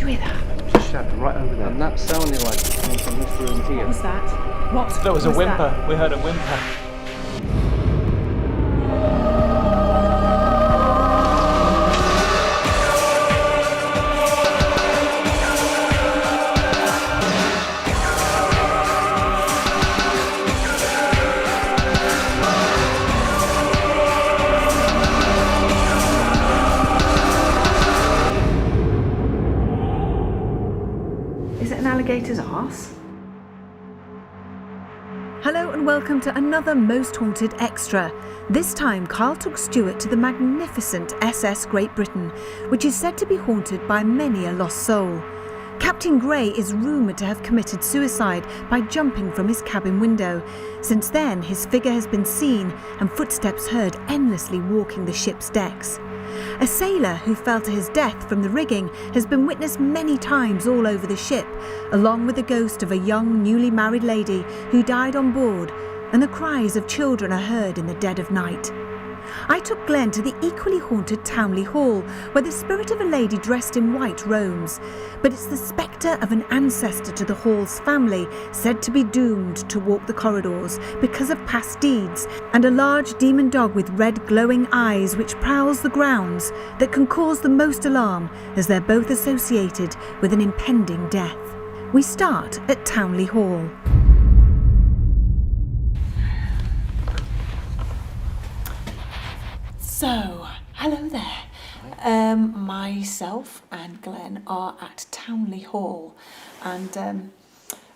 you hear that? It was a shadow right over there. And that sounded like it came from this room here. What was that? What? There was a whimper. That? We heard a whimper. Is it an alligator's arse? Hello and welcome to another Most Haunted Extra. This time Karl took Stuart to the magnificent SS Great Britain, which is said to be haunted by many a lost soul. Captain Grey is rumoured to have committed suicide by jumping from his cabin window. Since then, his figure has been seen and footsteps heard endlessly walking the ship's decks. A sailor who fell to his death from the rigging has been witnessed many times all over the ship, along with the ghost of a young newly married lady who died on board, and the cries of children are heard in the dead of night. I took Glen to the equally haunted Towneley Hall, where the spirit of a lady dressed in white roams. But it's the spectre of an ancestor to the Hall's family, said to be doomed to walk the corridors because of past deeds, and a large demon dog with red glowing eyes which prowls the grounds, that can cause the most alarm, as they're both associated with an impending death. We start at Towneley Hall. So, hello there. Myself and Glen are at Towneley Hall, and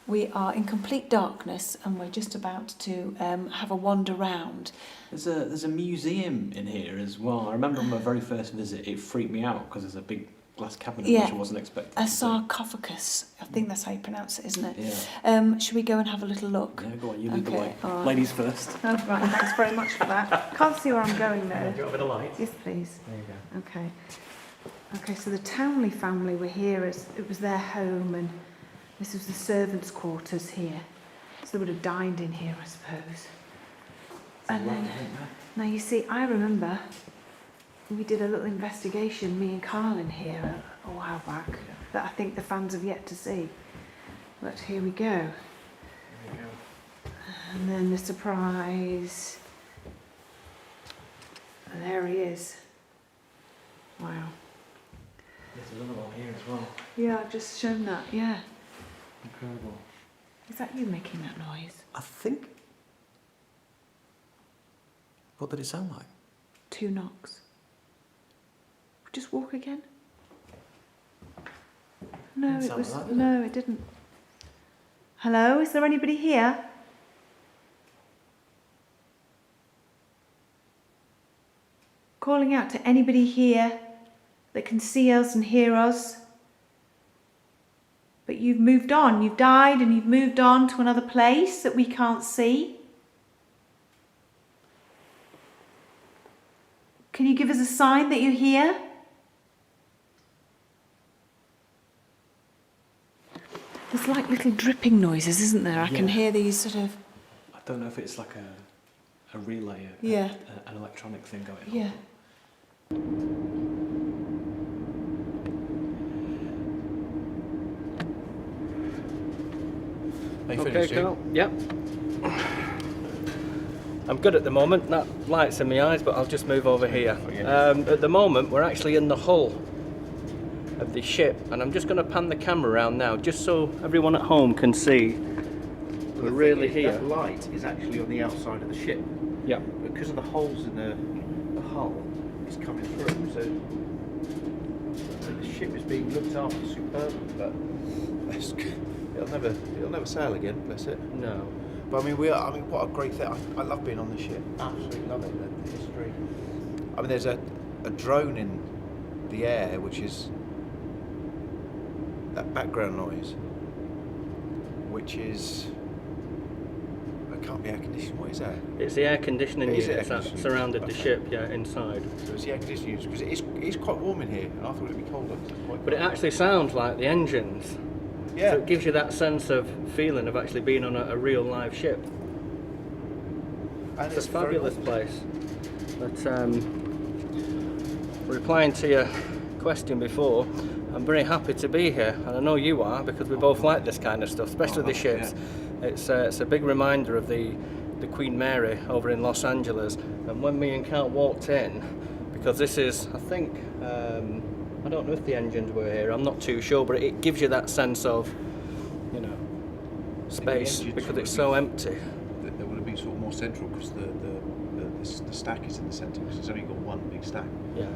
we are in complete darkness, and we're just about to have a wander round. There's a museum in here as well. I remember on my very first visit, it freaked me out because there's a big glass cabinet which I wasn't expecting. A sarcophagus. I think that's how you pronounce it, isn't it? Yeah. Should we go and have a little look? Yeah, go on, you lead the way. All right. Ladies first. Oh, right, thanks very much for that. Can't see where I'm going though. Do you want a bit of light? Yes, please. There you go. Okay. Okay, so the Towneley family were here as it was their home, and this was the servants' quarters here. So they would have dined in here, I suppose. And then, now you see, I remember we did a little investigation, me and Karl, in here a while back, that I think the fans have yet to see. But here we go. And then the surprise. And there he is. Wow. There's another one here as well. Yeah, I've just shown that, yeah. Incredible. Is that you making that noise? I think... What did it sound like? 2 knocks. Just walk again? No, Didn't it was... sound like that, did No, it didn't. Hello, is there anybody here? Calling out to anybody here that can see us and hear us. But you've moved on. You've died and you've moved on to another place that we can't see. Can you give us a sign that you're here? There's like little dripping noises, isn't there? I can hear these sort of... I don't know if it's like a relay, an electronic thing going on. Yeah. Are you Okay, finished, Jim? Karl? Yep. I'm good at the moment. That light's in my eyes, but I'll just move over here. At the moment, we're actually in the hull of the ship, and I'm just going to pan the camera around now, just so everyone at home can see we're really here. That light is actually on the outside of the ship. Yeah. Because of the holes in the hull, it's coming through. So the ship is being looked after superbly, but it'll never sail again. Bless it. No. But I mean, what a great thing! I love being on the ship. Absolutely love it. The history. I mean, there's a drone in the air, which is that background noise, which is. It can't be air conditioning. What is that? It's the air conditioning It is units air that conditioning. surrounded the ship, inside. So it's the air conditioning because it's quite warm in here, and I thought it'd be colder. But it actually sounds like the engines. Yeah. So it gives you that sense of feeling of actually being on a real live ship. And It's a fabulous place. But replying to your question before, I'm very happy to be here, and I know you are, because we both like this kind of stuff, especially the ships. Yeah. It's a big reminder of the Queen Mary over in Los Angeles. And when me and Karl walked in, because this is, I think, I don't know if the engines were here, I'm not too sure, but it gives you that sense of, you know, space, because it's so empty. There would have been sort of more central, because the stack is in the centre, because it's only got one big stack. Yeah.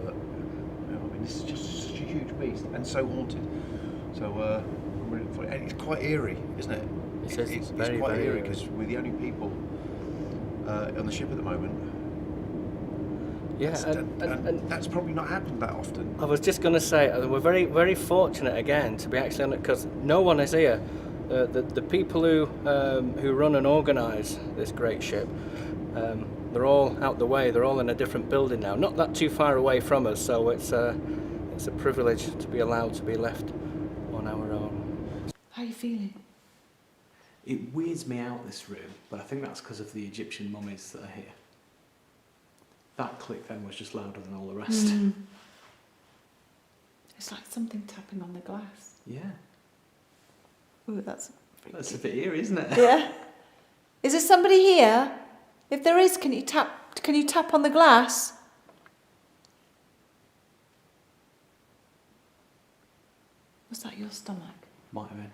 But, you know, I mean, this is just such a huge beast, and so haunted. So, I'm really looking for it. And it's quite eerie, isn't it? It's quite eerie, because we're the only people on the ship at the moment. Yeah, and that's probably not happened that often. I was just going to say, we're very, very fortunate again to be actually on it, because no one is here. The people who run and organise this great ship, they're all out the way. They're all in a different building now, not that too far away from us. So it's a privilege to be allowed to be left on our own. How are you feeling? It weirds me out, this room, but I think that's because of the Egyptian mummies that are here. That click then was just louder than all the rest. Mm. It's like something tapping on the glass. Yeah. Ooh, that's a bit eerie, isn't it? Yeah. Is there somebody here? If there is, can you tap on the glass? Was that your stomach? Might have been.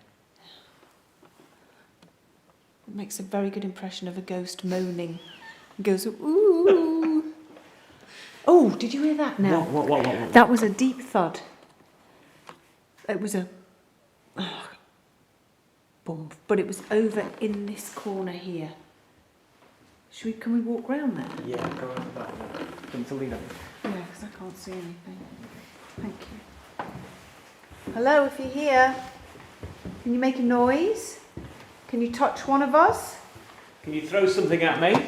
It makes a very good impression of a ghost moaning. It goes, ooh. Oh, did you hear that now? What? That was a deep thud. It was a... boom. But it was over in this corner here. Can we walk round there? Yeah, go over that. Come to lean on. Yeah, because I can't see anything. Thank you. Hello, if you're here. Can you make a noise? Can you touch one of us? Can you throw something at me?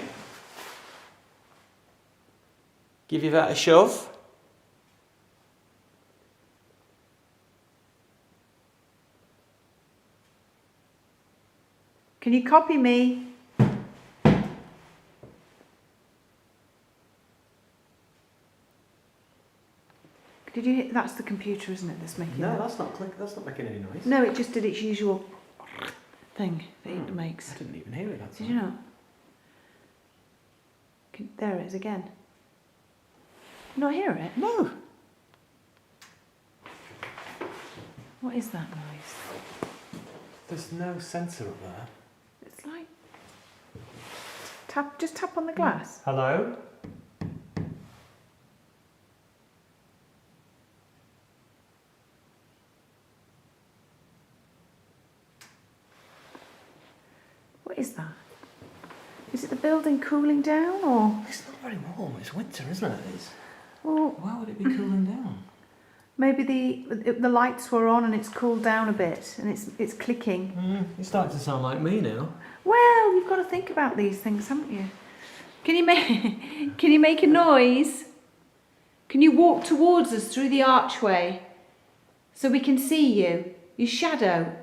Give you that a shove? Can you copy me? Did you hear? That's the computer, isn't it, that's making No, that? that's not making any noise. No, it just did its usual thing that it makes. I didn't even hear it. Did you not? There it is again. You not hear it? No. What is that noise? There's no sensor up there. It's like just tap on the glass. Hello? What is that? Is it the building cooling down, or? It's not very warm. It's winter, isn't it? Well, why would it be cooling down? Maybe the lights were on and it's cooled down a bit and it's clicking. You're starting to sound like me now. Well, you've got to think about these things, haven't you? Can you make a noise? Can you walk towards us through the archway so we can see you? Your shadow.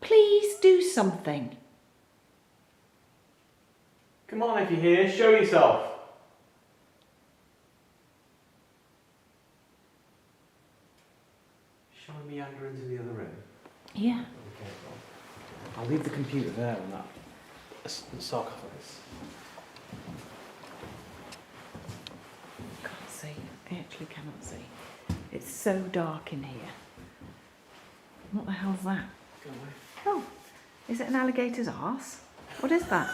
Please do something. Come on, if you're here, show yourself. Shall we meander into the other room? Yeah. I'll leave the computer there and that sarcophagus. Can't see. I actually cannot see. It's so dark in here. What the hell's that? Go away. Oh, is it an alligator's arse? What is that?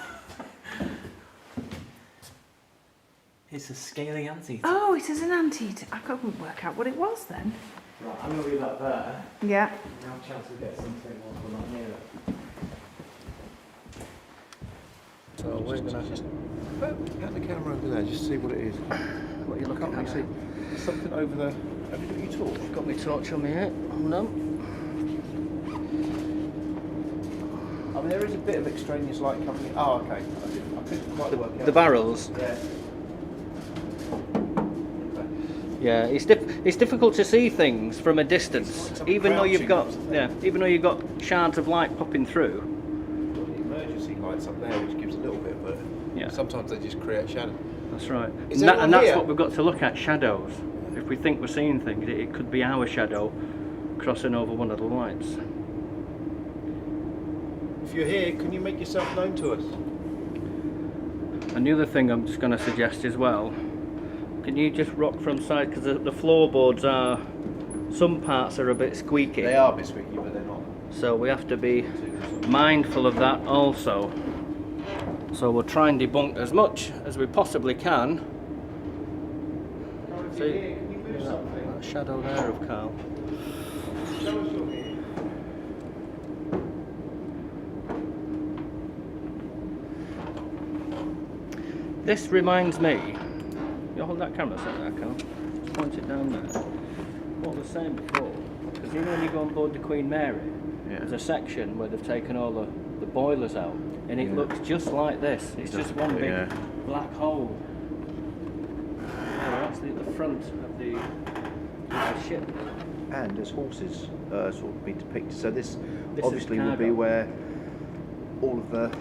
It's a scaly anteater. Oh, it is an anteater. I couldn't work out what it was then. Right, I'm going to leave that there. Yeah. No chance we get something while we're not near it. So we're going to just Get the camera over there, just see what it is. What are you looking at? See, there's something over there. Have you got your torch? got my torch on me here. Hold on. I mean, there is a bit of extraneous light coming in. Oh, okay. I couldn't quite work out. The barrels. Yeah. Yeah, it's difficult to see things from a distance, Like even though you've got crouching, even though you've got shards of light popping through. Got the emergency lights up there, which gives a little bit, but Yeah. sometimes they just create shadow. That's right, Is and anyone that's here? what we've got to look at: shadows. Yeah. if we think we're seeing things, it could be our shadow crossing over one of the lights. If you're here, can you make yourself known to us? And the other thing I'm just going to suggest as well, can you just rock from side, because the floorboards are, some parts are a bit squeaky. They are a bit squeaky, but they're not. So we have to be mindful of that also. So we'll try and debunk as much as we possibly can. See, Can you move something? that shadow there of Karl. Show us you're here. This reminds me, you hold that camera set there, Karl, just point it down there. What I was saying before, because you know when you go on board the Queen Mary, there's a section where they've taken all the boilers out, and it looks just like this. It's just one big black hole. Yeah, we're actually at the front of the ship. And there's horses sort of been depicted. So this obviously is would be cargo. where all of the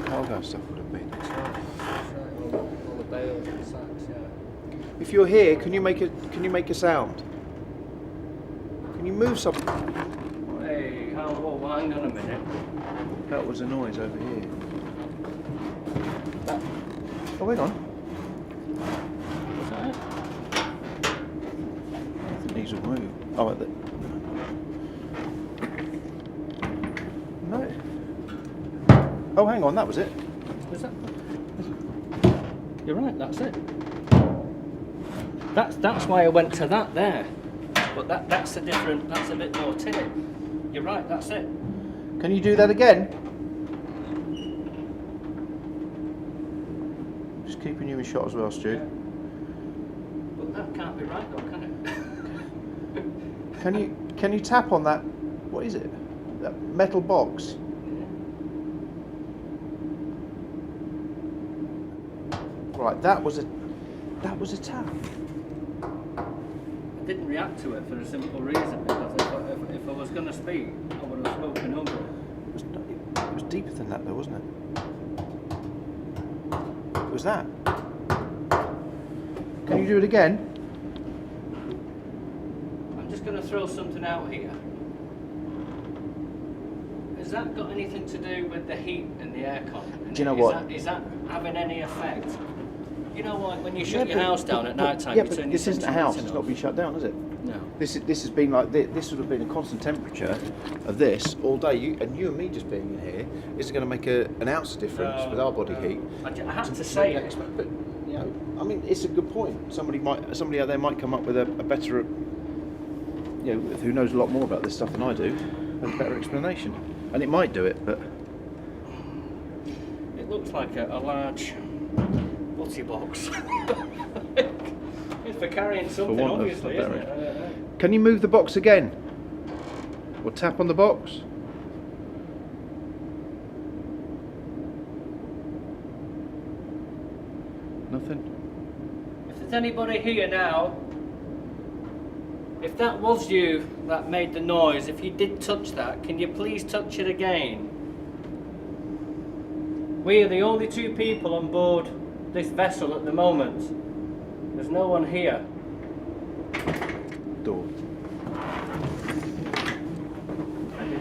cargo stuff would have been. That's right, all the bales and sacks, yeah. If you're here, can you make a sound? Can you move something? Hey, whoa, hang on a minute. That was a noise over here. Oh, hang on. Was that it? I think these will move. Oh, no. Oh, hang on. That was it. Was that? You're right, that's it. That's why I went to that there. But that's a bit more tinny. You're right, that's it. Can you do that again? Just keeping you in shot as well, Stu. Yeah. But that can't be right though, can it? Can you tap on that? What is it? That metal box. Right, that was a tap. I didn't react to it for a simple reason, because if I was going to speak, I would have spoken over it. It was deeper than that, though, wasn't it? It was that. Can you do it again? I'm just going to throw something out here. Has that got anything to do with the heat and the aircon? Do you know what? Is that having any effect? You know what? When you shut your house down at night time, yeah, you but turn this your isn't a house. It's off. not been shut down, is it? No. This has been like this would have been a constant temperature of this all day. You and me just being in here is going to make an ounce of difference with our body heat. I have to say it. But you know, I mean, it's a good point. Somebody out there might come up with a better, you know, who knows a lot more about this stuff than I do, a better explanation. And it might do it, but It looks like a large butty box. It's for carrying something, want of obviously, a isn't better- it? I don't know. can you move the box again? Or tap on the box? Nothing. If there's anybody here now, if that was you that made the noise, if you did touch that, can you please touch it again? We are the only two people on board this vessel at the moment. There's no one here. Door.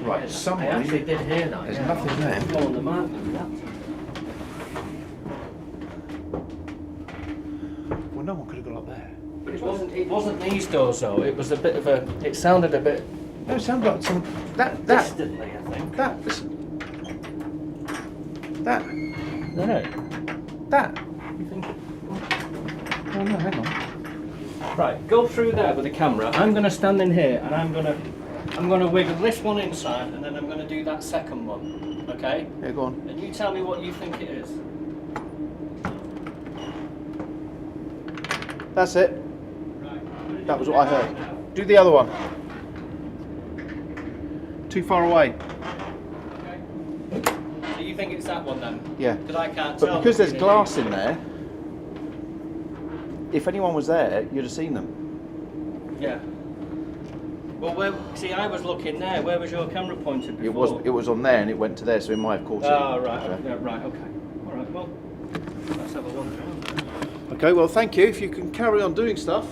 Right, Right, somebody. I actually did hear that. There's yeah. nothing there. I'm blowing the mark with that. Well, no one could have got up there. But it wasn't these doors though. It was a bit of a. It sounded a bit No, it sounded like some. That. distantly, I think. Listen. That. No. That. You think? Oh no, hang on. Right, go through there with the camera. I'm going to stand in here and I'm going to wiggle this one inside and then I'm going to do that second one. Okay? Yeah, go on. And you tell me what you think it is. That's it. Right. That was what I heard. Do the other one. Too far away. Okay. So you think it's that one then? Yeah. Because I can't tell. But because there's glass in there, if anyone was there, you'd have seen them. Yeah. Well, see, I was looking there. Where was your camera pointed before? It was on there and it went to there, so it might have caught it. Oh, right. Okay. Yeah, right. Okay. All right. Well, let's have a wander around. Okay, well, thank you. If you can carry on doing stuff.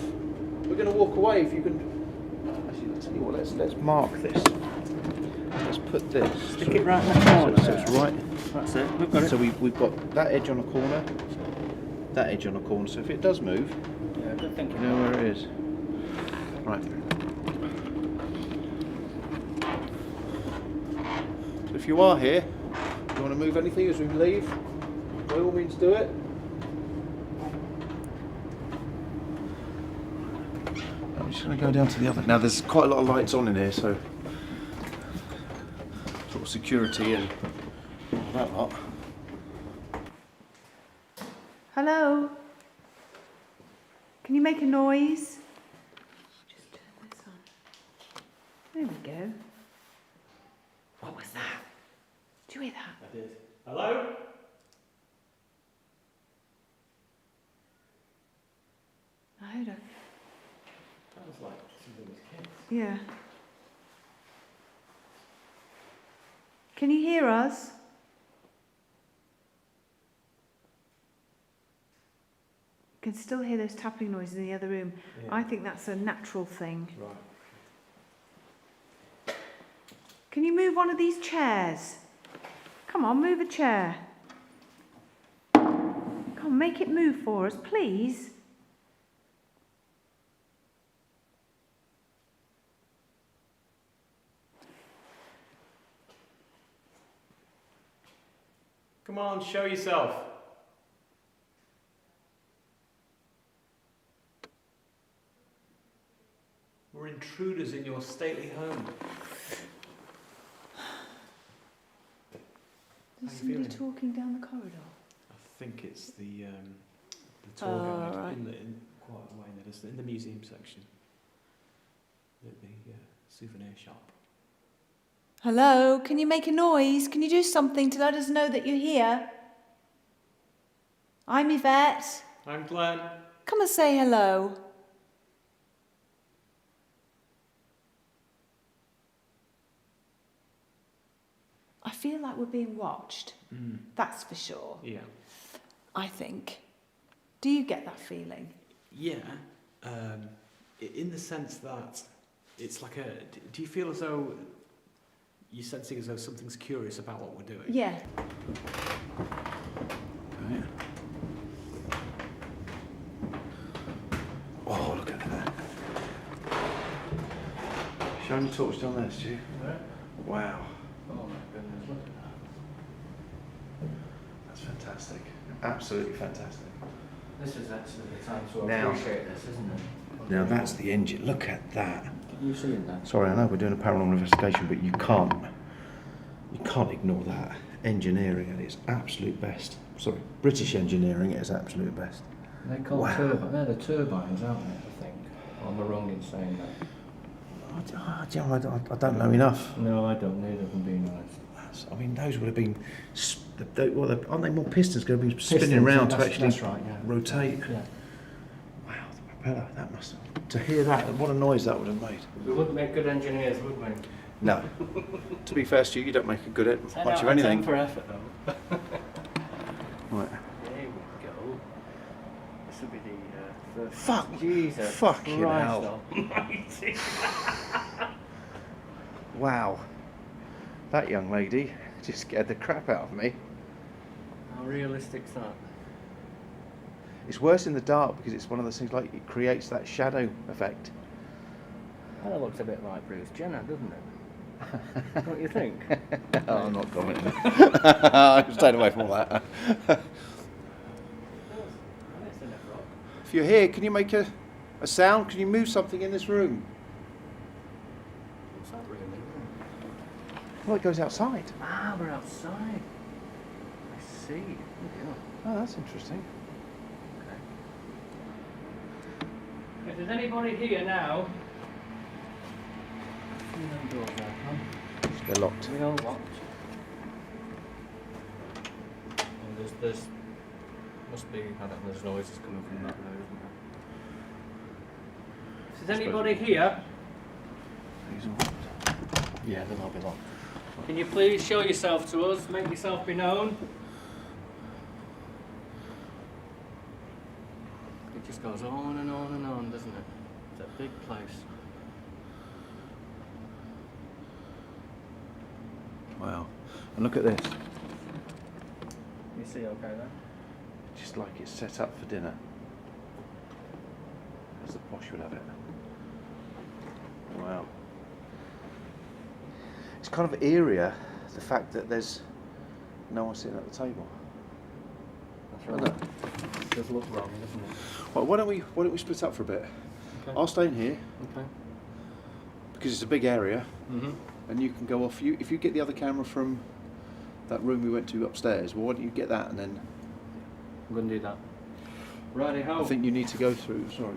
We're going to walk away if you can. Actually, I'll tell you what. Let's mark this. Let's put this. Stick it right in the corner. So it's right. That's it. We've got it. So we've got that edge on a corner. That edge on a corner. So if it does move, Yeah, good thinking. you know where it is. Right. So if you are here, you want to move anything as we leave, by all means do it. I'm just going to go down to the other. Now there's quite a lot of lights on in here, so sort of security and all that lot. Hello? Can you make a noise? Just turn this on. There we go. What was that? Did you hear that? I did. Hello? I heard it. That was like somebody's kids. Yeah. Can you hear us? You can still hear those tapping noises in the other room. Yeah. I think that's a natural thing. Right. Can you move one of these chairs? Come on, move a chair. Come on, make it move for us, please. Come on, show yourself. We're intruders in your stately home. There's How you somebody feeling? talking down the corridor. I think it's the tour guide right. in quite a way in the museum section. The souvenir shop. Hello, can you make a noise? Can you do something to let us know that you're here? I'm Yvette. I'm Glen. Come and say hello. I feel like we're being watched. That's for sure. Yeah. I think. Do you get that feeling? Yeah. In the sense that it's like a. Do you feel as though you're sensing as though something's curious about what we're doing? Yeah. Oh, look at that. Shine your torch down there, Stu. Where? Wow. Oh my goodness, look at that. That's fantastic. Absolutely fantastic. This is actually the time to Now- appreciate this, isn't it? Now that's the engine. Look at that. Can you see that? Sorry, I know we're doing a paranormal investigation, but you can't ignore that. Engineering at its absolute best. Sorry, British engineering at its absolute best. They're called Wow. turbines. They're the turbines, aren't they, I think? Or am I wrong in saying that? I don't know enough. No, I don't, neither, if I'm being honest. I mean, those would have been. Aren't they more pistons going to be spinning Pistons, around to that's- actually that's right, yeah. rotate? Yeah. Wow, the propeller. That must have. To hear that, what a noise that would have made. We wouldn't make good engineers, would we? No. To be fair, Stu, you don't make a good 10 much out of anything. 10 for effort, though. Right. There we go. This will be the first. Fuck. Jesus. Fucking Christ hell. almighty. Wow. That young lady just scared the crap out of me. How realistic's that? It's worse in the dark because it's one of those things like it creates that shadow effect. Kind of looks a bit like Bruce Jenner, doesn't it? Don't you think? Oh, I'm not commenting. I'm staying away from all that. If you're here, can you make a sound? Can you move something in this room? What's that really? Well, it goes outside. Ah, we're outside. I see. Yeah. Oh, that's interesting. Okay. If there's anybody here now, the doors open. They're locked. We all locked. And there's must be, I don't know, there's noises coming from that there, isn't there? If there's anybody here, These are locked. Yeah, they might be locked. can you please show yourself to us, make yourself be known? It just goes on and on and on, doesn't it? It's a big place. Wow. And look at this. You see okay there? Just like it's set up for dinner. As the posh would have it. Wow. It's kind of eerie, the fact that there's no one sitting at the table. That's right. It does look wrong, doesn't it? Well, why don't we split up for a bit? Okay. I'll stay in here Okay. because it's a big area, Mhm. and you can go off. If you get the other camera from that room we went to upstairs, well, why don't you get that and then? I'm going to do that. Righty ho. I think you need to go through. Sorry.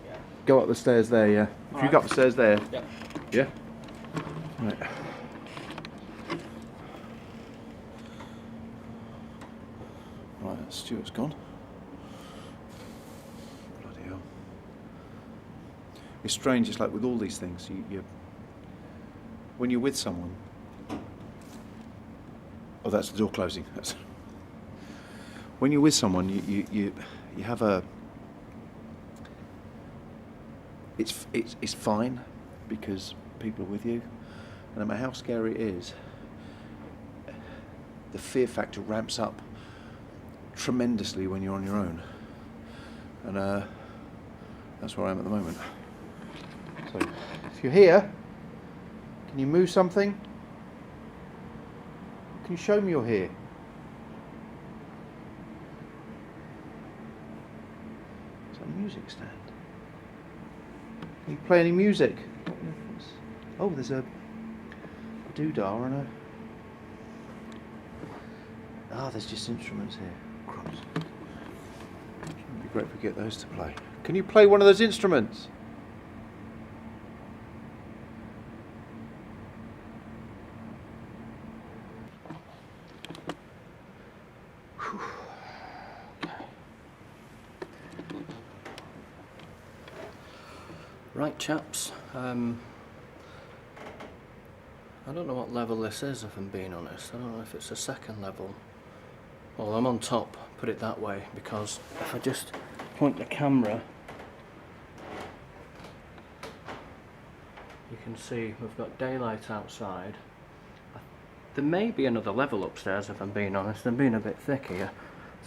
Yeah. Go up the stairs there. Yeah. If you go up the stairs there. Yeah. Yeah. Right. Right. Stuart's gone. Bloody hell. It's strange. It's like with all these things. You when you're with someone. Oh, that's the door closing. That's when you're with someone, you have a. It's fine because people are with you, and no matter how scary it is, the fear factor ramps up tremendously when you're on your own, and that's where I am at the moment. So, if you're here, can you move something? Can you show me you're here? Is that a music stand? Can you play any music? Oh, there's a doodah and a... Ah, there's just instruments here. Crumbs. It'd be great if we get those to play. Can you play one of those instruments? Right, chaps. I don't know what level this is, if I'm being honest. I don't know if it's a second level. Well, I'm on top, put it that way, because if I just point the camera, you can see we've got daylight outside. There may be another level upstairs, if I'm being honest. I'm being a bit thick here.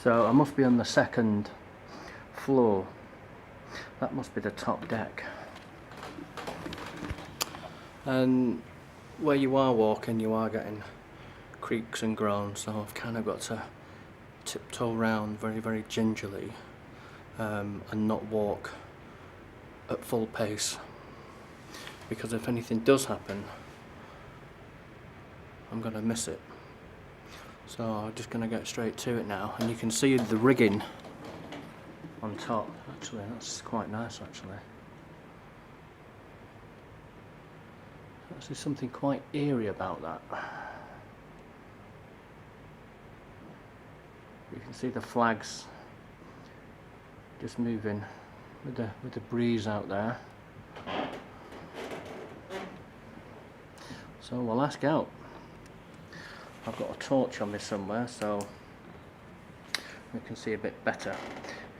So I must be on the second floor. That must be the top deck. And where you are walking, you are getting creaks and groans, so I've kind of got to tiptoe round very, very gingerly and not walk at full pace, because if anything does happen, I'm going to miss it. So I'm just going to get straight to it now, and you can see the rigging on top. Actually, that's quite nice, actually. There's something quite eerie about that. You can see the flags just moving with the breeze out there. So we'll ask out. I've got a torch on me somewhere, so we can see a bit better.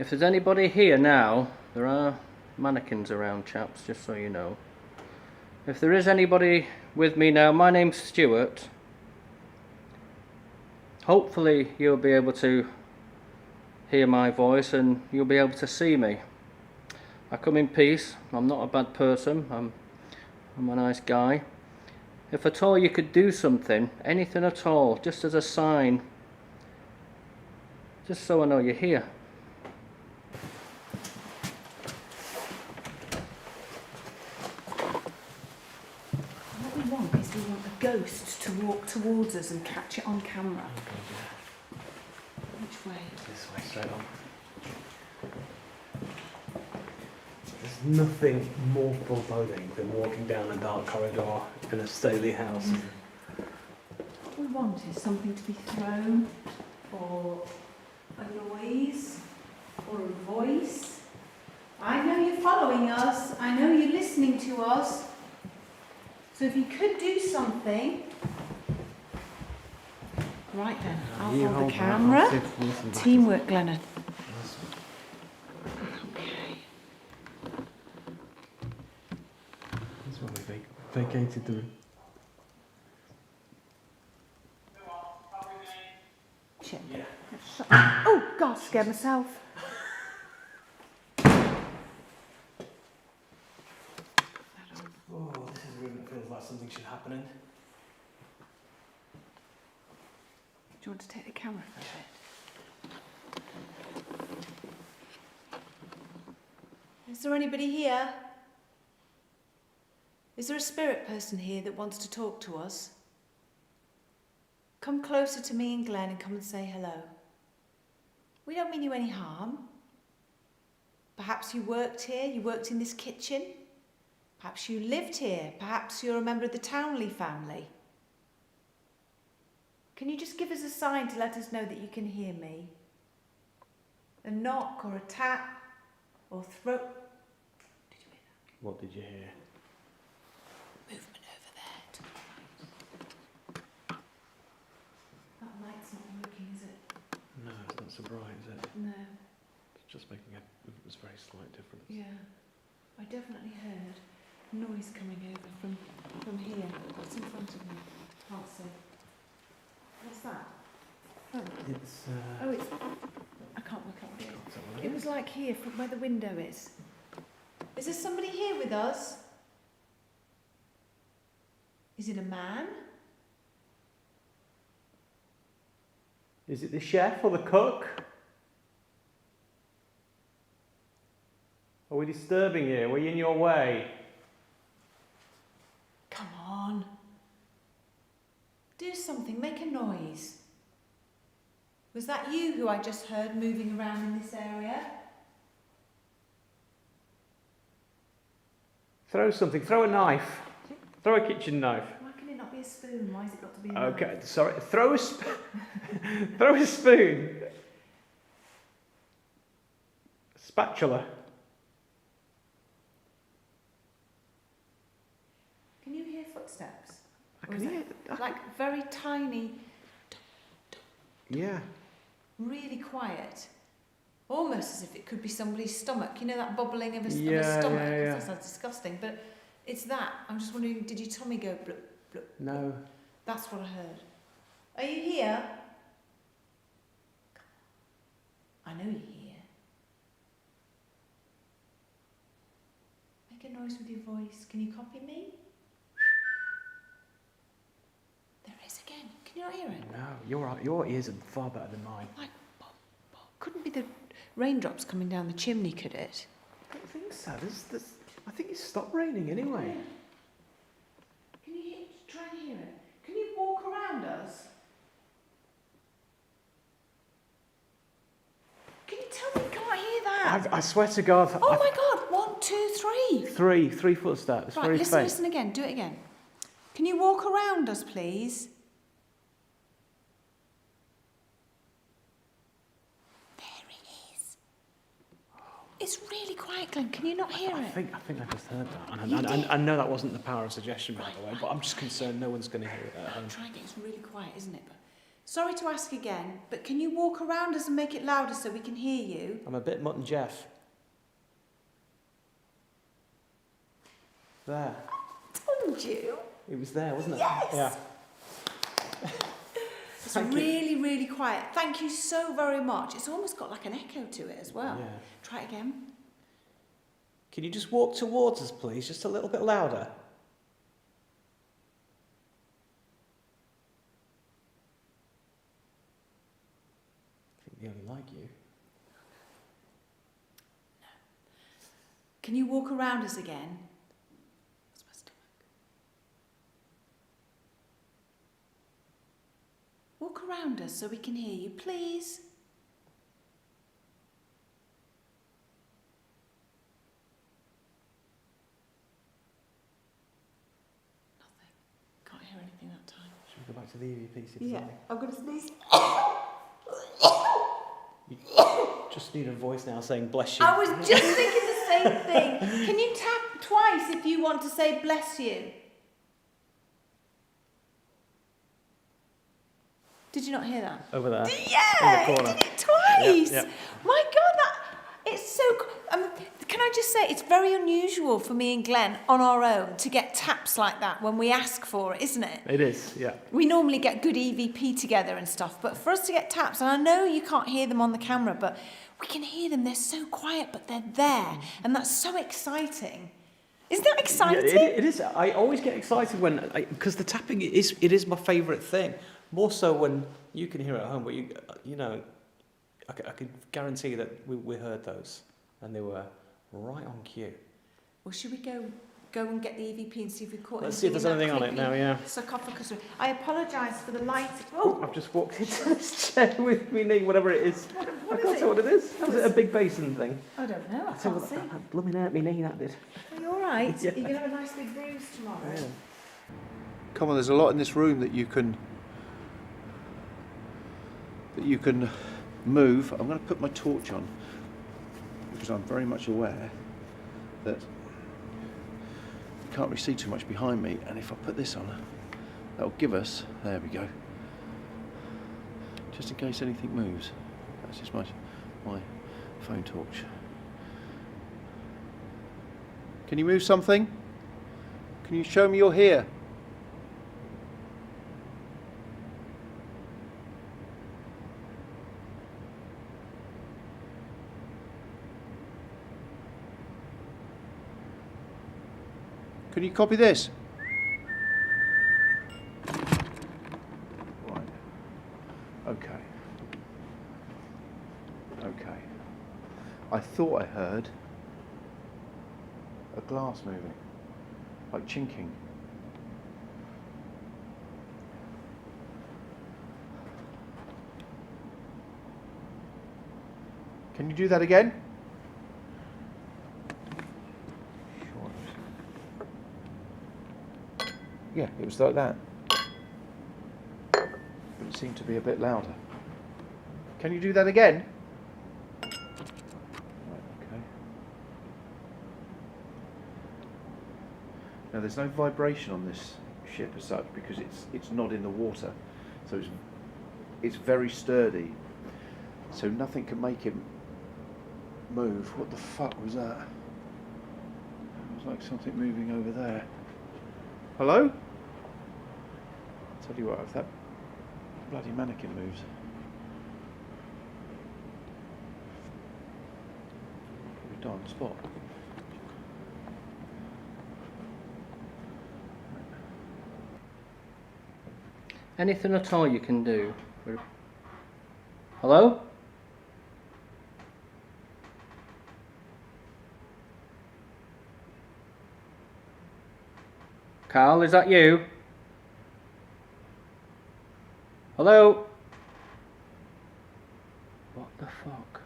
If there's anybody here now, there are mannequins around, chaps, just so you know. If there is anybody with me now, my name's Stuart. Hopefully you'll be able to hear my voice and you'll be able to see me. I come in peace. I'm not a bad person. I'm a nice guy. If at all you could do something, anything at all, just as a sign, just so I know you're here. Ghost to walk towards us and catch it on camera. Which way? This way, straight on. There's nothing more foreboding than walking down a dark corridor in a stately house. What we want is something to be thrown, or a noise, or a voice. I know you're following us. I know you're listening to us. So if you could do something. Right then, I'll hold the camera. Teamwork, Glen Hunt. Okay. vacated the room. Shit. Yeah. Oh, God, scared myself. Oh, this is a room that feels like something should happen in. Do you want to take the camera for a bit? Is there anybody here? Is there a spirit person here that wants to talk to us? Come closer to me and Glen and come and say hello. We don't mean you any harm. Perhaps you worked here, you worked in this kitchen. Perhaps you lived here. Perhaps you're a member of the Towneley family. Can you just give us a sign to let us know that you can hear me? A knock or a tap or throat. Did you hear that? What did you hear? Movement over there. That light's not working, is it? No, it's not so bright, is it? No. It's just making a very slight difference. Yeah. I definitely heard noise coming over from here. What's in front of me? Can't see. What's that? Oh. It's Oh, it's... I can't look up here. It was like here, from where the window is. Is there somebody here with us? Is it a man? Is it the chef or the cook? Are we disturbing you? Are we in your way? Come on. Do something, make a noise. Was that you who I just heard moving around in this area? Throw something, throw a knife. Throw a kitchen knife. Why can it not be a spoon? Why has it got to be a knife? Okay, sorry. Throw a throw a spoon. Spatula. Can you hear footsteps? I Or can is hear. it like very tiny, Yeah. really quiet? Almost as if it could be somebody's stomach. You know that bubbling of a, Yeah, of a stomach? yeah, yeah. That sounds disgusting, but it's that. I'm just wondering, did your tummy go blub, blub? No. That's what I heard. Are you here? I know you're here. Make a noise with your voice. Can you copy me? There it is again. Can you not hear it? No, your ears are far better than mine. Like, couldn't be the raindrops coming down the chimney, could it? I don't think so. I think it's stopped raining anyway. Can you try and hear it? Can you walk around us? Can you tell me you can't hear that? I swear to God. Oh my God! 1, 2, 3. Three footsteps. Right, Very listen, faint. listen again. Do it again. Can you walk around us, please? There it is. It's really quiet, Glen. Can you not hear I it? think I just heard that. You And did? I know that wasn't the power of suggestion, by Right, the way, right. but I'm just concerned no one's going to hear it at home. I'm trying to get it's really quiet, isn't it? But sorry to ask again, but can you walk around us and make it louder so we can hear you? I'm a bit Mutt and Jeff. There. Told you. It was there, wasn't it? Yes. Yeah. It's Thank you. really, really quiet. Thank you so very much. It's almost got like an echo to it as well. Yeah. Try it again. Can you just walk towards us, please? Just a little bit louder. I think they only like you. Can you walk around us again? What's my stomach? Walk around us so we can hear you, please. Nothing. Can't hear anything that time. Should we go back to the EVP? See if there's anything? I'm going to sneeze. You just need a voice now saying bless you. I was just thinking the same thing. Can you tap twice if you want to say bless you? Did you not hear that? Over there. Yeah, In the it corner. did it twice. Yep. My God, that It's so... can I just say, it's very unusual for me and Glenn on our own to get taps like that when we ask for it, isn't it? It is, yeah. We normally get good EVP together and stuff, but for us to get taps, and I know you can't hear them on the camera, but we can hear them. They're so quiet, but they're there, and that's so exciting. Isn't that exciting? Yeah, it is. I always get excited when, because the tapping is my favourite thing. More so when you can hear it at home, but you know, I can guarantee that we heard those, and they were right on cue. Well, should we go and get the EVP and see if we caught Let's see if there's anything on it now, yeah. Sarcophagus. I apologise for the light. Oh, I've just walked into this chair with me knee, whatever it is. I can't tell what it is. Is it a big basin thing? I don't know. I tell can't what, see. that blooming hurt me knee, that did. Are you all right? Yeah. You're going to have a nice big bruise tomorrow. Yeah. Come on, there's a lot in this room that you can move. I'm going to put my torch on because I'm very much aware that you can't really see too much behind me, and if I put this on, that'll give us, there we go, just in case anything moves. That's just my phone torch. Can you move something? Can you show me you're here? Can you copy this? Right. Okay. Okay. I thought I heard a glass moving, like chinking. Can you do that again? Yeah, it was like that. But it seemed to be a bit louder. Can you do that again? Right, okay. Now there's no vibration on this ship as such because it's not in the water. So it's very sturdy. So nothing can make it move. What the fuck was that? It was like something moving over there. Hello? Tell you what, if that bloody mannequin moves. We're darn spot. Anything at all you can do. Hello? Karl, is that you? Hello? What the fuck?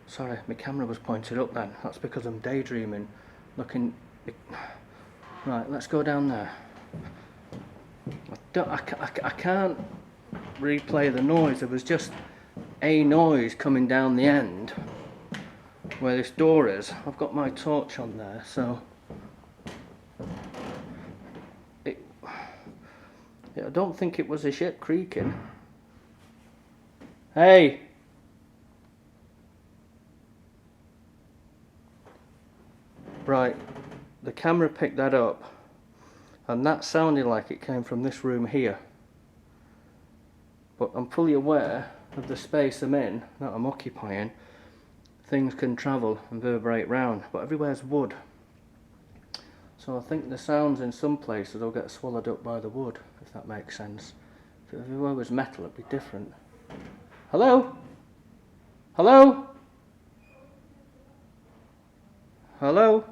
Sorry, my camera was pointed up then. That's because I'm daydreaming. Looking... Right, let's go down there. I can't replay the noise. There was just a noise coming down the end where this door is. I've got my torch on there, so... I don't think it was a ship creaking. Hey! Right, the camera picked that up, and that sounded like it came from this room here. But I'm fully aware of the space I'm in, that I'm occupying. Things can travel and vibrate round, but everywhere's wood. So I think the sounds in some places will get swallowed up by the wood, if that makes sense. If everywhere was metal, it'd be different. Hello? Hello? Hello?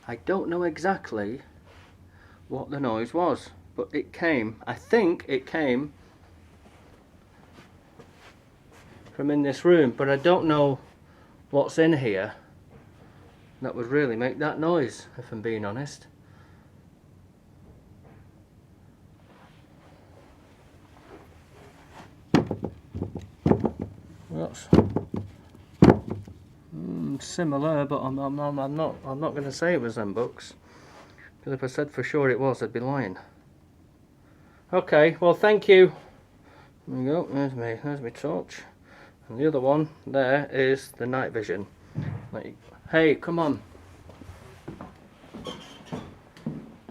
I don't know exactly what the noise was, but it came. I think it came from in this room, but I don't know what's in here that would really make that noise, if I'm being honest. That's similar, but I'm not going to say it was them books, because if I said for sure it was, I'd be lying. Okay, well, thank you. There we go, there's my torch. And the other one there is the night vision. Hey, come on.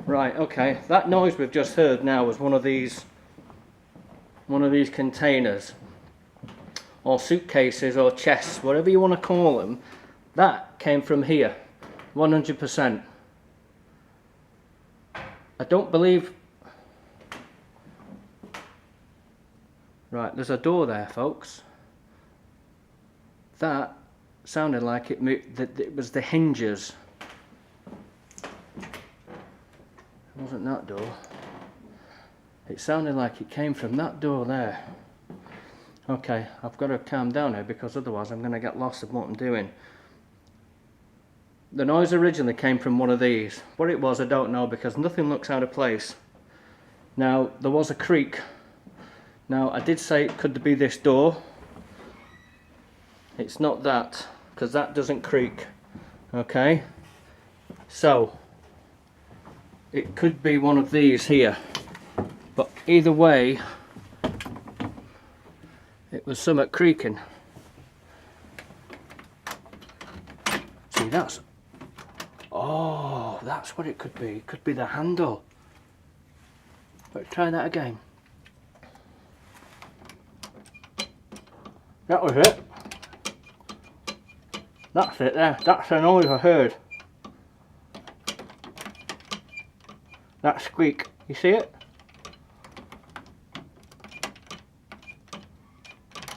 Right, okay, that noise we've just heard now was one of these containers, or suitcases, or chests, whatever you want to call them. That came from here, 100%. I don't believe... Right, there's a door there, folks. That sounded like it moved, that it was the hinges. It wasn't that door. It sounded like it came from that door there. Okay, I've got to calm down here because otherwise I'm going to get lost in what I'm doing. The noise originally came from one of these. What it was, I don't know, because nothing looks out of place. Now, there was a creak. Now, I did say it could be this door. It's not that, because that doesn't creak. Okay? So, it could be one of these here. But either way, it was somewhat creaking. See, that's... Oh, that's what it could be. It could be the handle. Let's try that again. That was it. That's it there. That's the noise I heard. That squeak. You see it?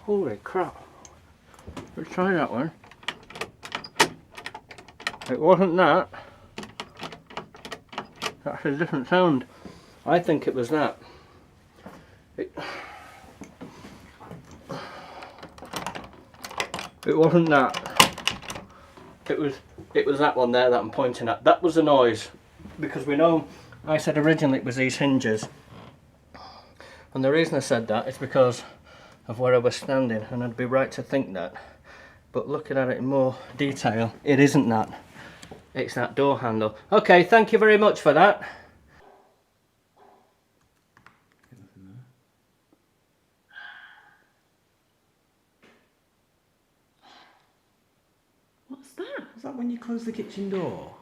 Holy crap. Let's try that one. It wasn't that. That's a different sound. I think it was that. It wasn't that. It was that one there that I'm pointing at. That was the noise. Because we know I said originally it was these hinges. And the reason I said that is because of where I was standing, and I'd be right to think that. But looking at it in more detail, it isn't that. It's that door handle. Okay, thank you very much for that. What's that? Is that when you close the kitchen door?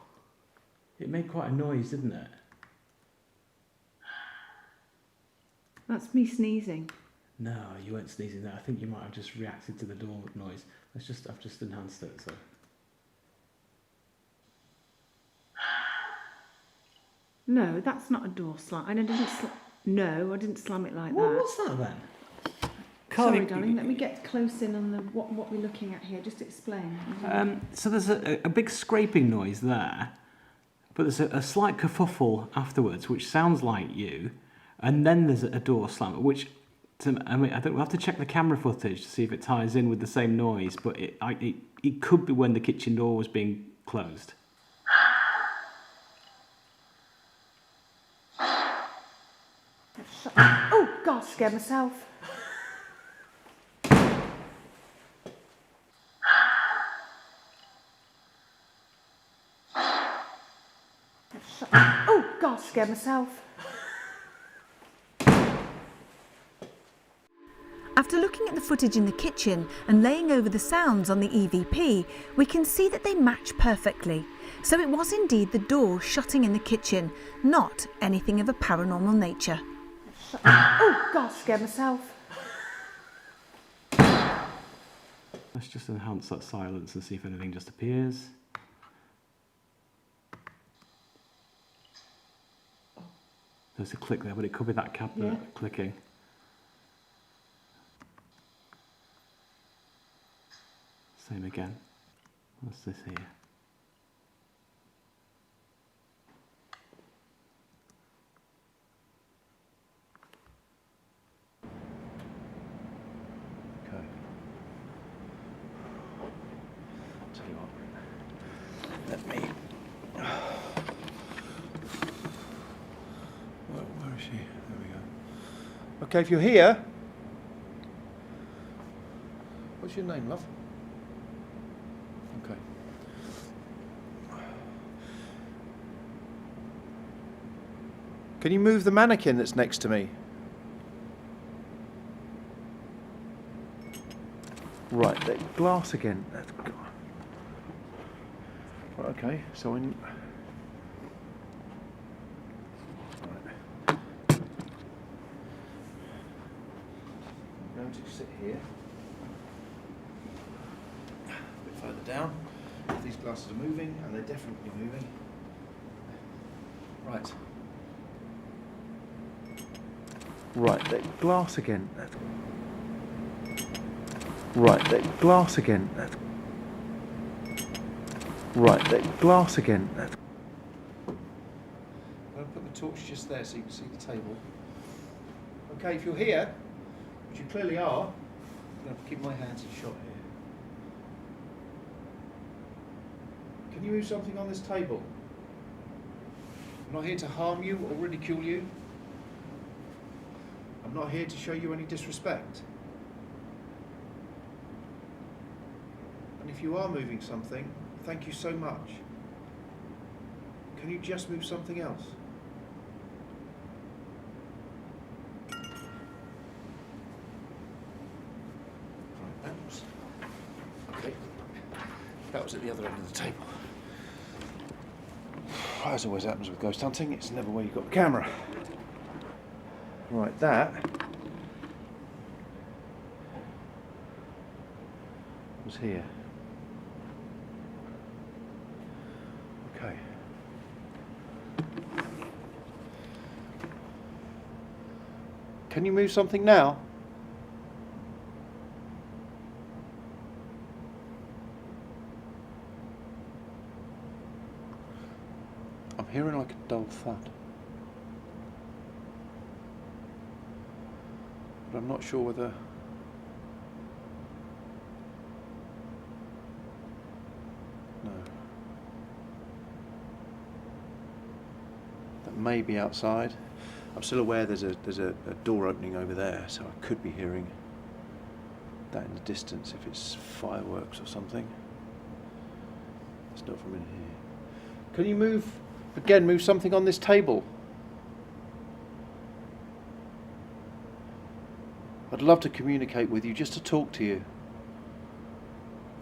It made quite a noise, didn't it? That's me sneezing. No, you weren't sneezing there. I think you might have just reacted to the door noise. I've just enhanced it, so. No, that's not a door slam. I didn't No, I didn't slam it like that. What was that then? Sorry, darling. Let me get close in on what we're looking at here. Just explain. So there's a big scraping noise there, but there's a slight kerfuffle afterwards, which sounds like you, and then there's a door slam, which, we'll have to check the camera footage to see if it ties in with the same noise, but it could be when the kitchen door was being closed. Oh, God, scared myself. Oh, God, scared myself. After looking at the footage in the kitchen and laying over the sounds on the EVP, we can see that they match perfectly. So it was indeed the door shutting in the kitchen, not anything of a paranormal nature. Oh, God, scared myself. Let's just enhance that silence and see if anything just appears. There's a click there, but it could be that cabinet clicking. Same again. What's this here? Okay. Tell you what. Let me. Where is she? There we go. Okay, if you're here. What's your name, love? Okay. Can you move the mannequin that's next to me? Right, the glass again. Right, okay, so I'm going to sit here. A bit further down. If these glasses are moving, and they're definitely moving. Right. Right, the glass again. Right, the glass again. Right, the glass again. I'm going to put the torch just there so you can see the table. Okay, if you're here, which you clearly are, I'm going to keep my hands in shot here. Can you move something on this table? I'm not here to harm you or ridicule you. I'm not here to show you any disrespect. And if you are moving something, thank you so much. Can you just move something else? Right, okay. That was at the other end of the table. As always happens with ghost hunting, it's never where you've got the camera. Right, that was here. Okay. Can you move something now? I'm hearing like a dull thud. But I'm not sure whether... No. That may be outside. I'm still aware there's a door opening over there, so I could be hearing that in the distance if it's fireworks or something. It's not from in here. Can you move something on this table? I'd love to communicate with you, just to talk to you.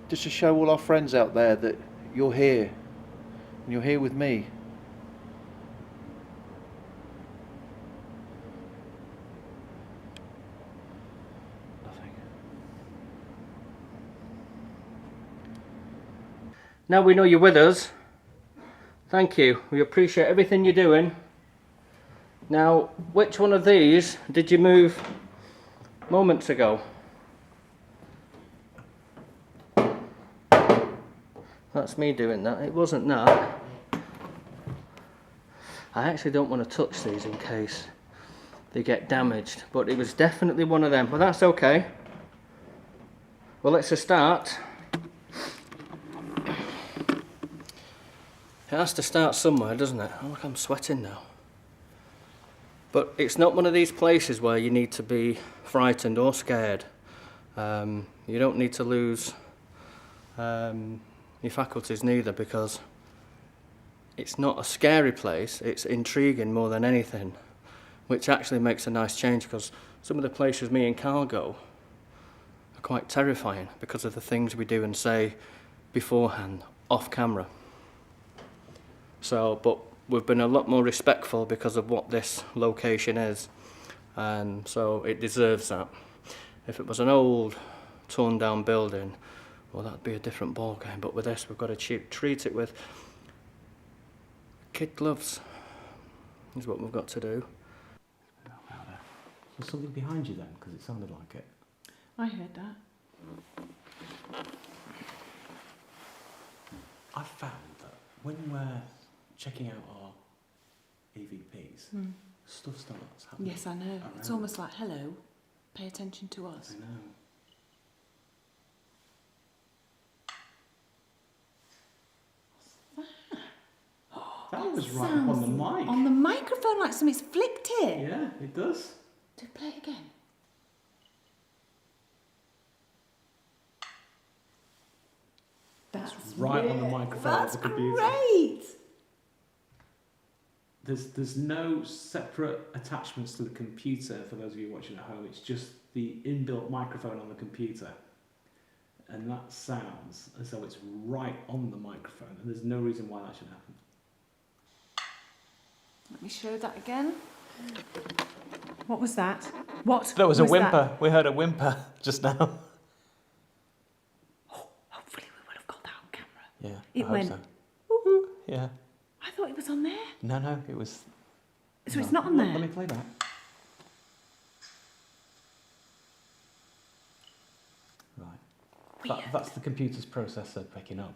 Just to show all our friends out there that you're here. And you're here with me. Nothing. Now we know you're with us. Thank you. We appreciate everything you're doing. Now, which one of these did you move moments ago? That's me doing that. It wasn't that. I actually don't want to touch these in case they get damaged, but it was definitely one of them. But that's okay. Well, it's a start. It has to start somewhere, doesn't it? Oh, look, I'm sweating now. But it's not one of these places where you need to be frightened or scared. You don't need to lose your faculties neither, because it's not a scary place, it's intriguing more than anything, which actually makes a nice change, because some of the places me and Karl go are quite terrifying because of the things we do and say beforehand, off camera. So, but we've been a lot more respectful because of what this location is, and so it deserves that. If it was an old, torn down building, well, that'd be a different ball game. But with this, we've got to treat it with kid gloves. Is what we've got to do. Was something behind you then? Because it sounded like it. I heard that. I've found that when we're checking out our EVPs, stuff starts happening. Yes, I know. It's almost like, hello, pay attention to us. I know. That was right up on the mic. On the microphone, like something's flicked it. Yeah, it does. Do play it again. That's right on the microphone of the computer. Great. There's no separate attachments to the computer for those of you watching at home. It's just the inbuilt microphone on the computer. and that sounds as though it's right on the microphone, and there's no reason why that should happen. Let me show that again. What was that? What? That was a whimper. That? We heard a whimper just now. Oh, hopefully we would have got that on camera. Yeah, It I went. hope so. Ooh. Yeah. I thought it was on there. No, it was. So it's not on there. Let me play back. Right. That's the computer's processor picking up.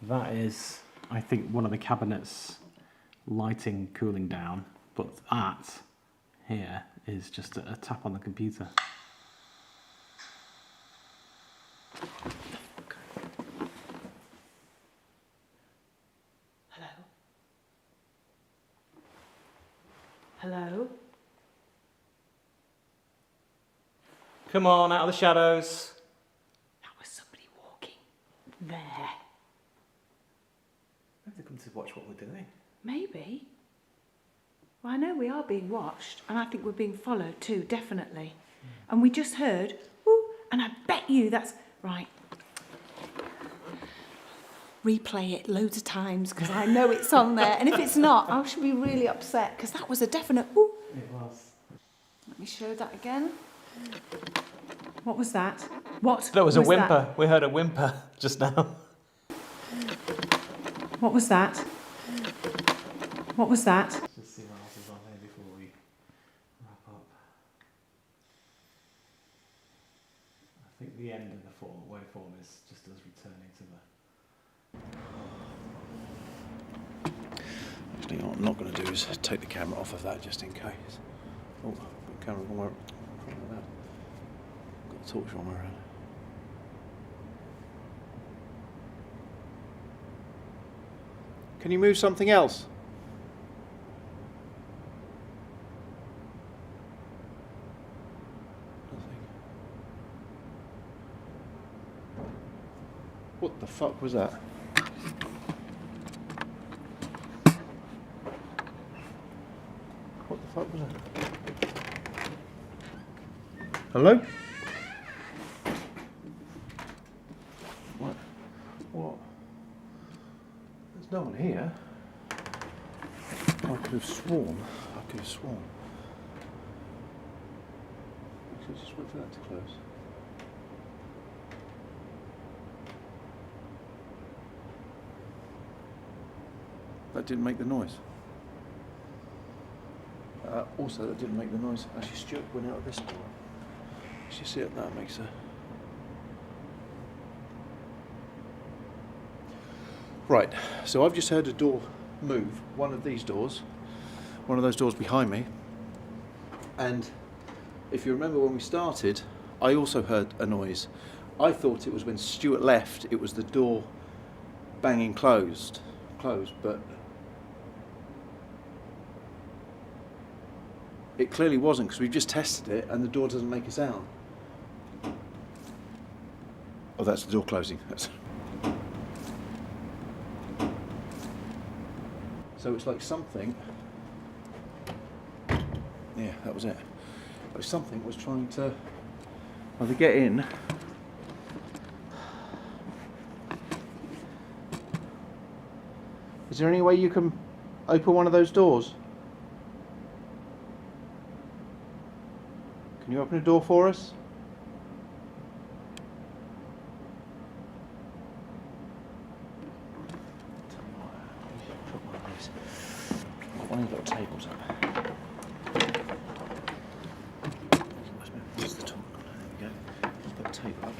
That is, I think, one of the cabinets lighting cooling down, but that here is just a tap on the computer. Hello? Hello? Come on, out of the shadows. That was somebody walking there. Maybe they come to watch what we're doing. Maybe. Well, I know we are being watched, and I think we're being followed too, definitely. And we just heard, whoo, and I bet you that's right. Replay it loads of times because I know it's on there, and if it's not, I should be really upset because that was a definite whoo. It was. Let me show that again. What was that? What? That was a whimper. That? We heard a whimper just now. What was that? What was that? Just see what else is on there before we wrap up. I think the end of the waveform is just us returning to the... Actually, what I'm not going to do is take the camera off of that just in case. Oh, the camera won't work. Got the torch on around. Can you move something else? What the fuck was that? What the fuck was that? Hello? What? What? There's no one here. I could have sworn. Actually, just wait for that to close. That didn't make the noise. Also, that didn't make the noise. Actually, Stuart went out of this door. You see it? That makes a... Right, so I've just heard a door move, one of these doors, one of those doors behind me. And if you remember when we started, I also heard a noise. I thought it was when Stuart left, it was the door banging closed, but it clearly wasn't because we've just tested it and the door doesn't make a sound. Oh, that's the door closing. So it's like something. Yeah, that was it. Like something was trying to either get in. Is there any way you can open one of those doors? Can you open a door for us? One of the little tables up. Where's the top? There we go. Let's put a table up.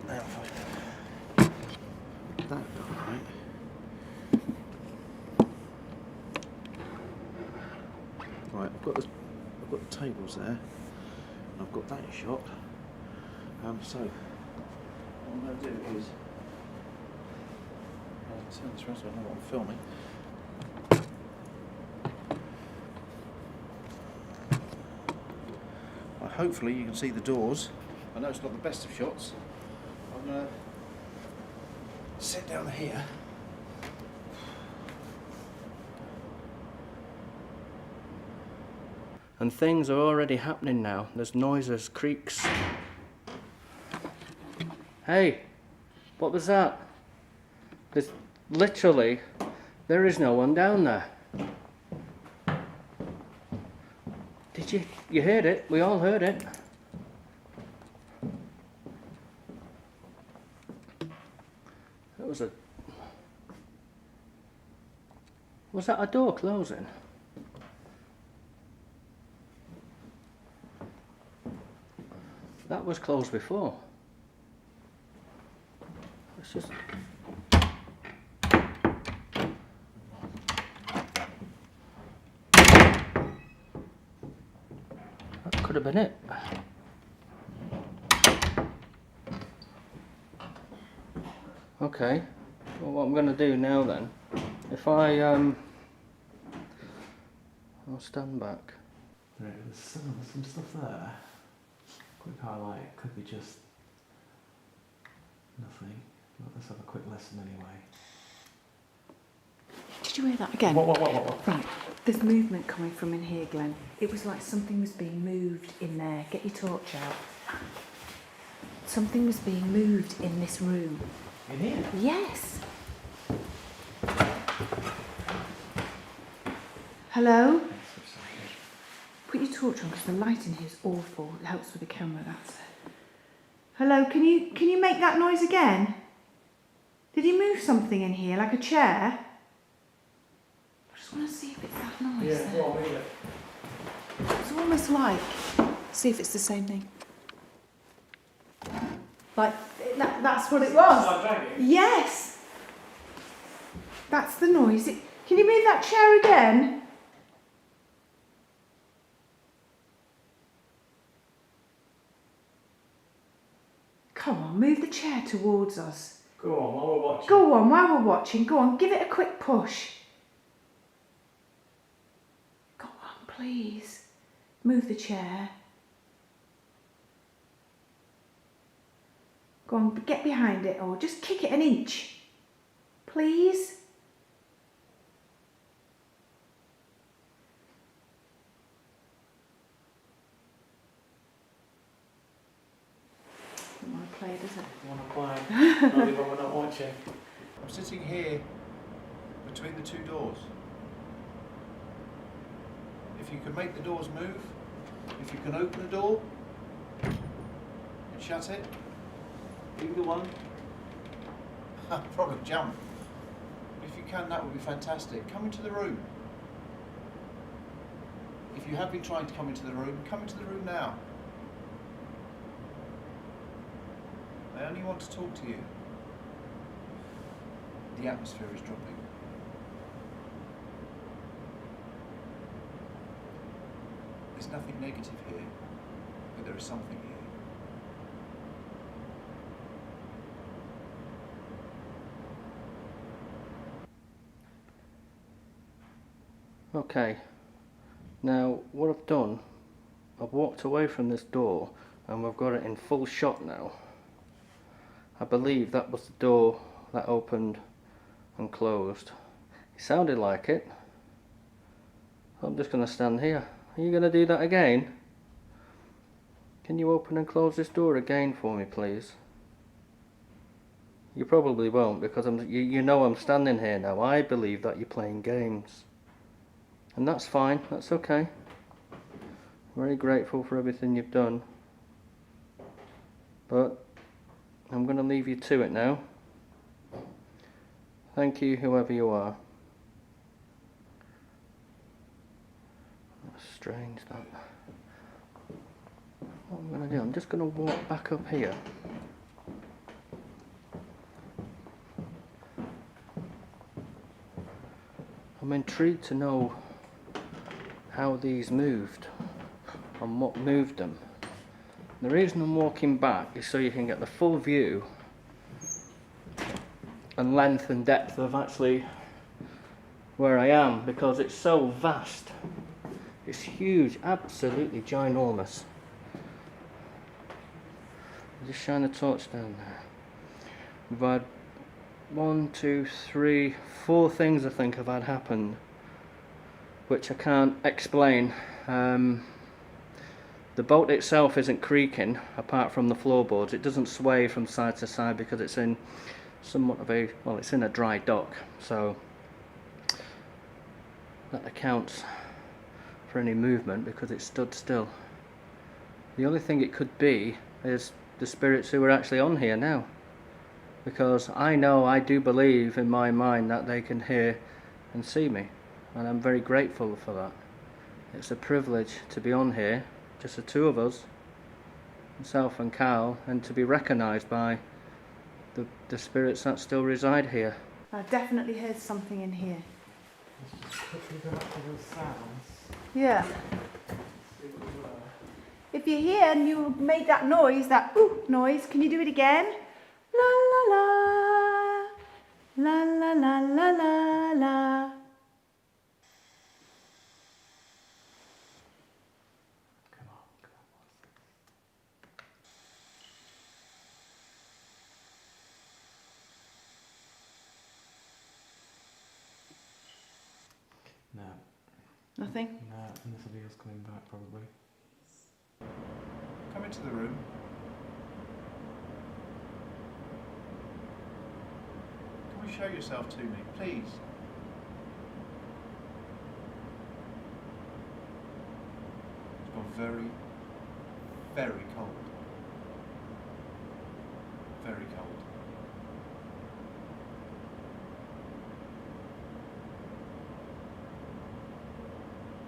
Now if I put that right. Right, I've got the tables there. And I've got that shot. So what I'm going to do is turn this around so I know what I'm filming. Well, hopefully you can see the doors. I know it's not the best of shots. I'm going to sit down here. And things are already happening now. There's noises, creaks. Hey, what was that? There's literally, there is no one down there. Did you heard it? We all heard it. That was a... Was that a door closing? That was closed before. Let's just... That could have been it. Okay, well, what I'm going to do now then, if I'll stand back. Right, there's some stuff there. Quick highlight, could be just nothing. Well, let's have a quick listen anyway. Did you hear that again? What? Right, there's movement coming from in here, Glenn. It was like something was being moved in there. Get your torch out. Something was being moved in this room. In here? Yes. Hello? Put your torch on because the light in here is awful. It helps with the camera, that's it. Hello, can you make that noise again? Did he move something in here, like a chair? I just want to see if it's that noise. Yeah, go on, read it. It's almost like, see if it's the same thing. Like, that's what it was. Yes. That's the noise. Can you move that chair again? Come on, move the chair towards us. Go on, while we're watching. Go on, while we're watching. Go on, give it a quick push. Go on, please. Move the chair. Go on, get behind it or just kick it an inch. Please. Don't want to play, does it? Want to play? Only when we're not watching. I'm sitting here between the two doors. If you can make the doors move, if you can open the door and shut it, either one, I'll probably jump. If you can, that would be fantastic. Come into the room. If you have been trying to come into the room, come into the room now. I only want to talk to you. The atmosphere is dropping. There's nothing negative here, but there is something here. Okay, now what I've done, I've walked away from this door and we've got it in full shot now. I believe that was the door that opened and closed. It sounded like it. I'm just going to stand here. Are you going to do that again? Can you open and close this door again for me, please? You probably won't because you know I'm standing here now. I believe that you're playing games. And that's fine, that's okay. Very grateful for everything you've done. But I'm going to leave you to it now. Thank you, whoever you are. That's strange, that. What I'm going to do, I'm just going to walk back up here. I'm intrigued to know how these moved and what moved them. The reason I'm walking back is so you can get the full view and length and depth of actually where I am, because it's so vast. It's huge, absolutely ginormous. Just shine the torch down there. We've had 1, 2, 3, 4 things I think have had happened which I can't explain. The boat itself isn't creaking, apart from the floorboards. It doesn't sway from side to side because it's in somewhat of a, well, it's in a dry dock, so that accounts for any movement because it stood still. The only thing it could be is the spirits who are actually on here now, because I do believe in my mind that they can hear and see me, and I'm very grateful for that. It's a privilege to be on here, just the two of us, myself and Karl, and to be recognised by the spirits that still reside here. I definitely heard something in here. Let's just quickly go back to those sounds. Yeah. If you're here and you made that noise, that ooh noise, can you do it again? La la la, la la la la la la. No. Nothing? No, and this will be us coming back probably. Come into the room. Can you show yourself to me, please? It's gone very, very cold. Very cold.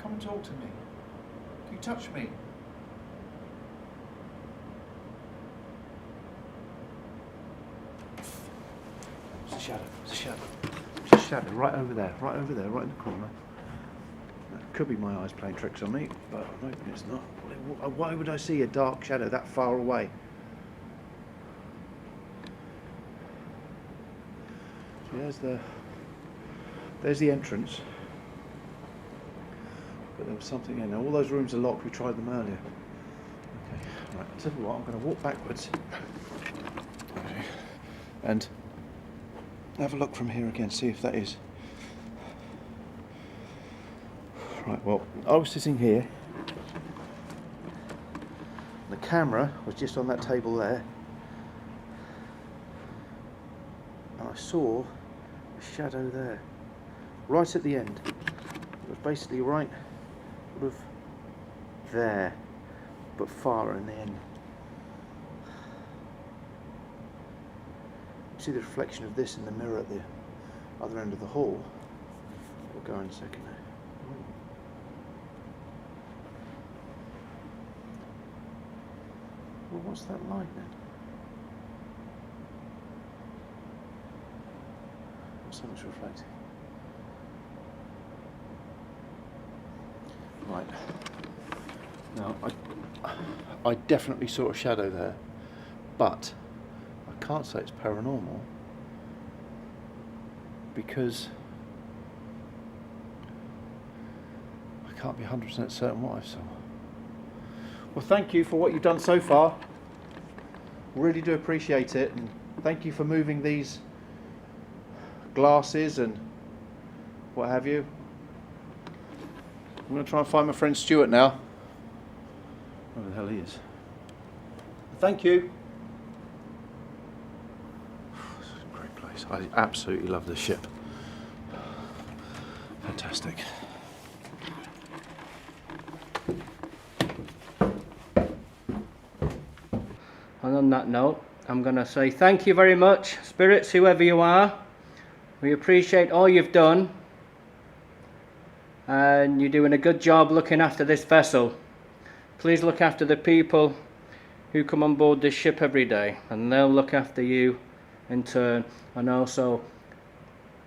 Come and talk to me. Can you touch me? It's a shadow. It's a shadow. It's a shadow right over there. Right over there. Right in the corner. That could be my eyes playing tricks on me, but I'm hoping it's not. Why would I see a dark shadow that far away? See, there's the entrance. But there was something in there. All those rooms are locked. We tried them earlier. Okay, right. I'll tell you what. I'm going to walk backwards. Okay. And have a look from here again. See if that is. Right. Well, I was sitting here. The camera was just on that table there, and I saw a shadow there, right at the end. It was basically right sort of there, but farther in the end. You see the reflection of this in the mirror at the other end of the hall. We'll go in a second. Well, what's that light then? Something's reflecting. Right. Now, I definitely saw a shadow there, but I can't say it's paranormal because I can't be 100% certain what I saw. Well, thank you for what you've done so far. Really do appreciate it, and thank you for moving these glasses and what have you. I'm going to try and find my friend Stuart now. Where the hell he is. Thank you. This is a great place. I absolutely love this ship. Fantastic. And on that note, I'm going to say thank you very much, spirits, whoever you are. We appreciate all you've done, and you're doing a good job looking after this vessel. Please look after the people who come on board this ship every day, and they'll look after you in turn, and also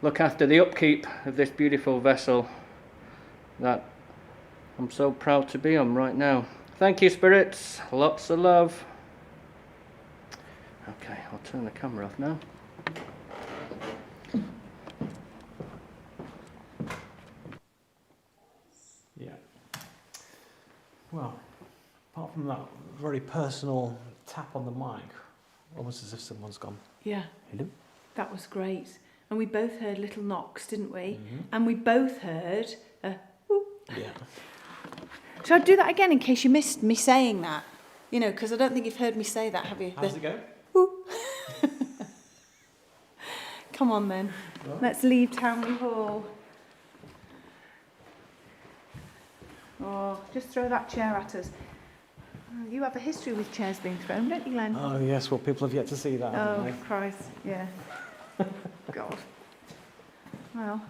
look after the upkeep of this beautiful vessel that I'm so proud to be on right now. Thank you, spirits. Lots of love. Okay, I'll turn the camera off now. Yeah. Well, apart from that very personal tap on the mic, almost as if someone's gone, Yeah, hello? that was great. And we both heard little knocks, didn't we? Mm-hmm. And we both heard a whoop, Yeah. Shall I do that again in case you missed me saying that? You know, because I don't think you've heard me say that, have you? How's it go? Woo. Come on then. Right. Let's leave Towneley Hall. Oh, just throw that chair at us. Oh, you have a history with chairs being thrown, don't you, Glenn? Oh yes, well people have yet to see that. Oh, haven't Christ, yeah. God. Well,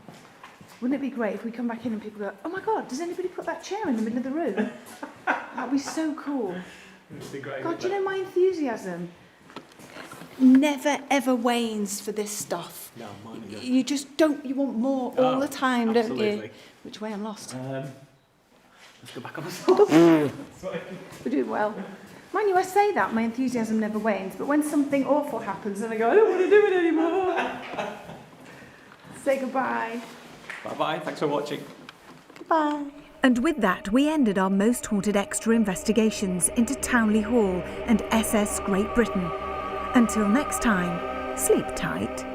wouldn't it be great if we come back in and people go, oh my God, does anybody put that chair in the middle of the room? That'd be so cool. It'd be great. God, do you know my enthusiasm never ever wanes for this stuff. No, mine either. You just don't, you want more all the time, don't you? absolutely. Which way I'm lost? Let's go back on the side. We're doing well. Mind you, I say that, my enthusiasm never wanes, but when something awful happens and I go, I don't want to do it anymore. Say goodbye. Bye-bye, thanks for watching. Goodbye. And with that, we ended our Most Haunted Extra investigations into Towneley Hall and SS Great Britain. Until next time, sleep tight.